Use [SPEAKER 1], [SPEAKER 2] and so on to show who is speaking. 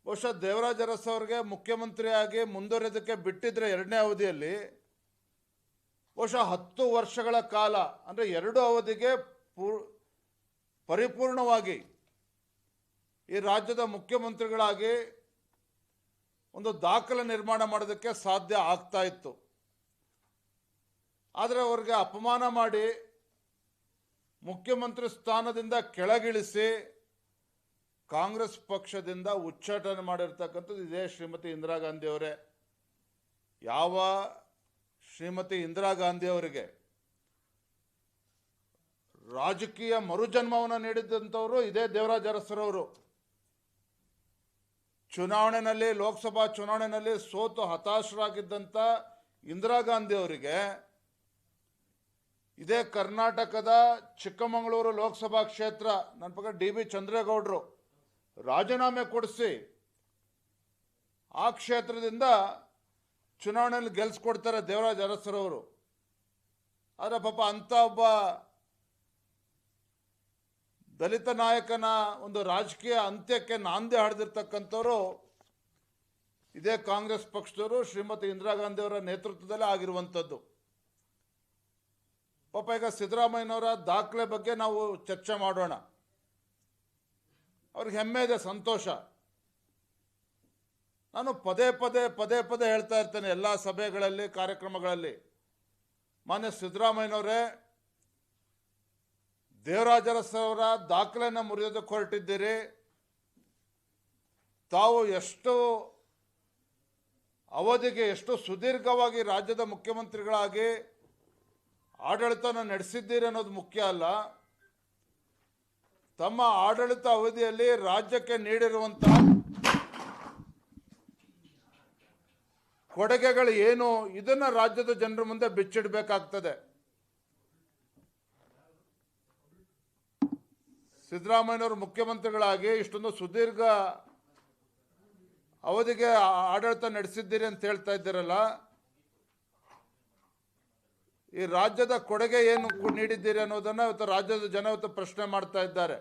[SPEAKER 1] ಬಹುಶಃ ದೇವರಾಜ ಅರಸು ಅವರಿಗೆ ಮುಖ್ಯಮಂತ್ರಿಯಾಗಿ ಮುಂದುವರೆದಕ್ಕೆ ಬಿಟ್ಟಿದ್ರೆ ಎರಡನೇ ಅವಧಿಯಲ್ಲಿ ಬಹುಶಃ 10 ವರ್ಷಗಳ ಕಾಲ ಅಂದರೆ 2 ಅವಧಿಗೆ ಪರಿಪೂರ್ಣವಾಗಿ ಈ ರಾಜ್ಯದ ಮುಖ್ಯಮಂತ್ರಿಗಳಾಗಿ ಒಂದು ದಾಖಲೆ ನಿರ್ಮಾಣ ಮಾಡೋದಕ್ಕೆ ಸಾಧ್ಯ ಆಗ್ತಾ ಇತ್ತು. ಆದರೆ ಅವರಿಗೆ ಅಪಮಾನ ಮಾಡಿ ಮುಖ್ಯಮಂತ್ರಿ ಸ್ಥಾನದಿಂದ ಕೆಳಗಿಳಿಸಿ ಕಾಂಗ್ರೆಸ್ ಪಕ್ಷದಿಂದ ಉಚ್ಚಾಟನೆ ಮಾಡಿರ್ತಕ್ಕಂಥದ್ದು ಇದೇ ಶ್ರೀಮತಿ ಇಂದಿರಾ ಗಾಂಧಿ ಅವರೇ. ಯಾವ ಶ್ರೀಮತಿ ಇಂದಿರಾ ಗಾಂಧಿ ಅವರಿಗೆ ರಾಜಕೀಯ ಮರುಜನ್ಮವನ್ನು ನೀಡಿದಂಥವರು ಇದೇ ದೇವರಾಜ ಅರಸರವರು. ಚುನಾವಣೆಯಲ್ಲಿ, ಲೋಕಸಭಾ ಚುನಾವಣೆಯಲ್ಲಿ ಸೋತು ಹತಾಶರಾಗಿದ್ದಂಥ ಇಂದಿರಾ ಗಾಂಧಿ ಅವರಿಗೆ ಇದೇ ಕರ್ನಾಟಕದ ಚಿಕ್ಕಮಗಳೂರು ಲೋಕಸಭಾ ಕ್ಷೇತ್ರ ನನ್ನ ಪ್ರಕಾರ ಡಿ.ಬಿ. ಚಂದ್ರೇಗೌಡರು ರಾಜೀನಾಮೆ ಕೊಡಿಸಿ ಆ ಕ್ಷೇತ್ರದಿಂದ ಚುನಾವಣೆಯಲ್ಲಿ ಗೆಲ್ಲಿಸ್ಕೊಡ್ತಾರೆ ದೇವರಾಜ ಅರಸರವರು. ಆದರೆ ಪಾಪ ಅಂಥ ಒಬ್ಬ ದಲಿತ ನಾಯಕನ ಒಂದು ರಾಜಕೀಯ ಅಂತ್ಯಕ್ಕೆ ನಾಂದಿ ಹಾಡಿದಿರ್ತಕ್ಕಂಥವ್ರು ಇದೇ ಕಾಂಗ್ರೆಸ್ ಪಕ್ಷದವರು ಶ್ರೀಮತಿ ಇಂದಿರಾ ಗಾಂಧಿ ಅವರ ನೇತೃತ್ವದಲ್ಲೇ ಆಗಿರುವಂಥದ್ದು. ಪಾಪ ಈಗ ಸಿದ್ದರಾಮಯ್ಯನವರ ದಾಖಲೆ ಬಗ್ಗೆ ನಾವು ಚರ್ಚೆ ಮಾಡೋಣ. ಅವ್ರಿಗೆ ಹೆಮ್ಮೆ ಇದೆ, ಸಂತೋಷ. ನಾನು ಪದೇ ಪದೇ ಹೇಳ್ತಾ ಇರ್ತೇನೆ ಎಲ್ಲ ಸಭೆಗಳಲ್ಲಿ, ಕಾರ್ಯಕ್ರಮಗಳಲ್ಲಿ, ಮಾನ್ಯ ಸಿದ್ದರಾಮಯ್ಯನವರೇ, ದೇವರಾಜ ಅರಸವರ ದಾಖಲೆಯನ್ನು ಮುರಿಯೋದಕ್ಕೆ ಹೊರಟಿದ್ದೀರಿ. ತಾವು ಎಷ್ಟು ಅವಧಿಗೆ, ಎಷ್ಟು ಸುದೀರ್ಘವಾಗಿ ರಾಜ್ಯದ ಮುಖ್ಯಮಂತ್ರಿಗಳಾಗಿ ಆಡಳಿತನ ನಡೆಸಿದ್ದೀರಿ ಅನ್ನೋದು ಮುಖ್ಯ ಅಲ್ಲ. ತಮ್ಮ ಆಡಳಿತ ಅವಧಿಯಲ್ಲಿ ರಾಜ್ಯಕ್ಕೆ ನೀಡಿರುವಂತಹ ಕೊಡುಗೆಗಳು ಏನು, ಇದನ್ನ ರಾಜ್ಯದ ಜನರ ಮುಂದೆ ಬಿಚ್ಚಿಡಬೇಕಾಗ್ತದೆ. ಸಿದ್ದರಾಮಯ್ಯನವರು ಮುಖ್ಯಮಂತ್ರಿಗಳಾಗಿ ಇಷ್ಟೊಂದು ಸುದೀರ್ಘ ಅವಧಿಗೆ ಆಡಳಿತ ನಡೆಸಿದ್ದೀರಿ ಅಂತ ಹೇಳ್ತಾ ಇದ್ದೀರಲ್ಲ, ಈ ರಾಜ್ಯದ ಕೊಡುಗೆ ಏನು ನೀಡಿದ್ದೀರಿ ಅನ್ನೋದನ್ನು ಇವತ್ತು ರಾಜ್ಯದ ಜನ ಇವತ್ತು ಪ್ರಶ್ನೆ ಮಾಡ್ತಾ ಇದ್ದಾರೆ.